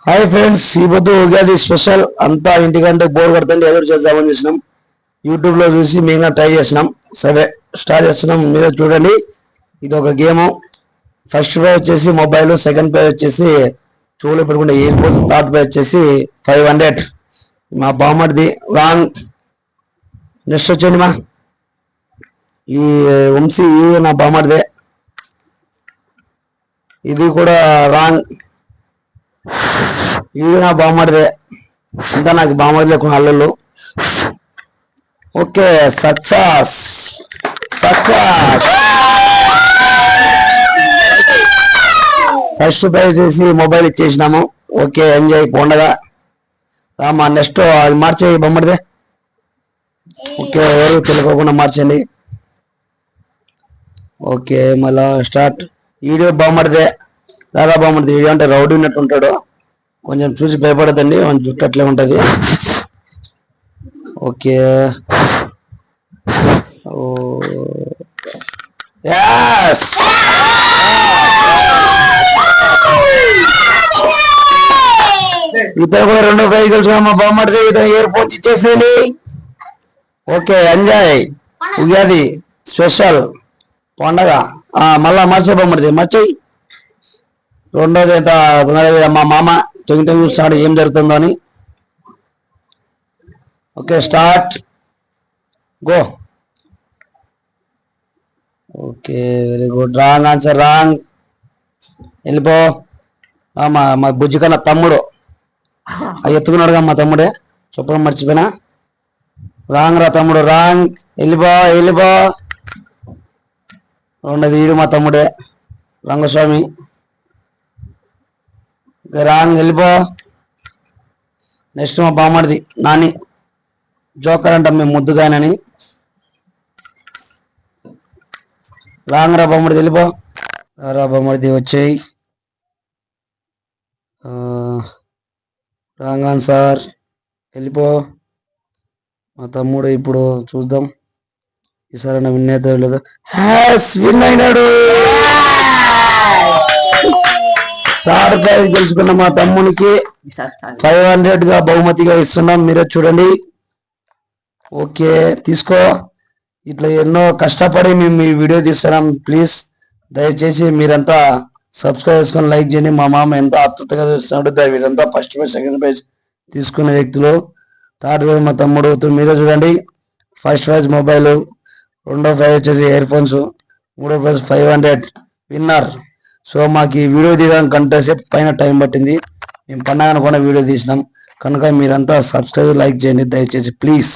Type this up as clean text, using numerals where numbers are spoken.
Hi friends, ఈ పొద్దు Ugadi special అంతా ఇంటికంటే బోర్ కొడుతుంది ఎదురు చేద్దామని చూసినాం. యూట్యూబ్ లో చూసి మేము ట్రై చేసినాం. సరే స్టార్ట్ చేస్తున్నాం, మీరే చూడండి. ఇది ఒక గేమ్. ఫస్ట్ ప్రైజ్ వచ్చేసి మొబైల్, సెకండ్ ప్రైజ్ వచ్చేసి చెవులు పెట్టుకుంటే ఇయర్ ఫోన్స్, థర్డ్ ప్రైజ్ వచ్చేసి 500 మా బామ్మడిది. రాంగ్. నెక్స్ట్ వచ్చేయండి మా ఈ వంశీ, నా బామ్మడిదే. ఇది కూడా రాంగ్. ఇది నా బామ్మడిదే. అంతా నాకు బామ్మడి లేకుండా అల్లుళ్ళు. Okay, success success. First prize చేసి మొబైల్ ఇచ్చేసినాము. ఓకే, ఎంజాయ్ పోండగా. రామా నెక్స్ట్ అది మార్చేయి బొమ్మడిదే. ఓకే, ఎవరు తెలుసుకోకుండా మార్చండి. ఓకే, మళ్ళా స్టార్ట్. వీడియో బామ్మడిదే. దాదా బామ్మడిది. వీడియో అంటే రౌడీ ఉన్నట్టు ఉంటాడు, కొంచెం చూసి భయపడదండి, మన జుట్టు అట్లే ఉంటుంది. ఓకే, ఇతను కూడా రెండో ప్రైజ్ గెలుచుకున్నా మా బామ్మడిది. ఇతను ఎయిర్పోర్ట్ ఇచ్చేసేయండి. Okay, enjoy. ఉగాది స్పెషల్ పండగ. మళ్ళా మర్చి బామ్మడిది మర్చి. రెండోది మా మామ తొంగి చూస్తాడు ఏం జరుగుతుందో అని. Okay, start go. Okay, very good. Wrong answer, wrong. వెళ్ళిపో. మా బుజ్జి కన్నా తమ్ముడు ఎత్తుకున్నాడుగా మా తమ్ముడే, చెప్పడం మర్చిపోయినా. రాంగ్ రా తమ్ముడు, రాంగ్. వెళ్ళిపో వెళ్ళిపో. రెండోది వీడు మా తమ్ముడే, రంగస్వామి. రాంగ్, వెళ్ళిపో. నెక్స్ట్ మా బామ్మడిది నాని, జోకర్ అంటాం మేము ముద్దుగానని. రాంగ్ రా బామ్మడిది, వెళ్ళిపో. రా బామ్మడిది వచ్చేయి. రాంగ్ ఆన్సర్, వెళ్ళిపో. మా తమ్ముడు ఇప్పుడు చూద్దాం ఈసారి విన్ అవుతాడు లేదు. విన్ అయినాడు. థర్డ్ ప్రైజ్ గెలుచుకున్న మా తమ్మునికి 500 గా బహుమతిగా ఇస్తున్నాం, మీరే చూడండి. ఓకే, తీసుకో. ఇట్లా ఎన్నో కష్టపడి మేము ఈ వీడియో తీస్తున్నాం. ప్లీజ్ దయచేసి మీరంతా సబ్స్క్రైబ్ చేసుకొని లైక్ చేయండి. మా మామ ఎంత ఆతృతగా చూస్తున్నాడు. వీరంతా ఫస్ట్ ప్రైజ్, సెకండ్ ప్రైజ్ తీసుకునే వ్యక్తులు. థర్డ్ ప్రైజ్ మా తమ్ముడు, మీరే చూడండి. ఫస్ట్ ప్రైజ్ మొబైల్, రెండో ప్రైజ్ వచ్చేసి ఇయర్ ఫోన్స్, మూడో ప్రైజ్ 500 విన్నర్. సో మాకు ఈ వీడియో తీయడానికి గంట సేపు పైన టైం పట్టింది. మేము పండగ అనుకున్న వీడియో తీసినాం కనుక మీరంతా సబ్స్క్రైబ్ లైక్ చేయండి దయచేసి ప్లీజ్.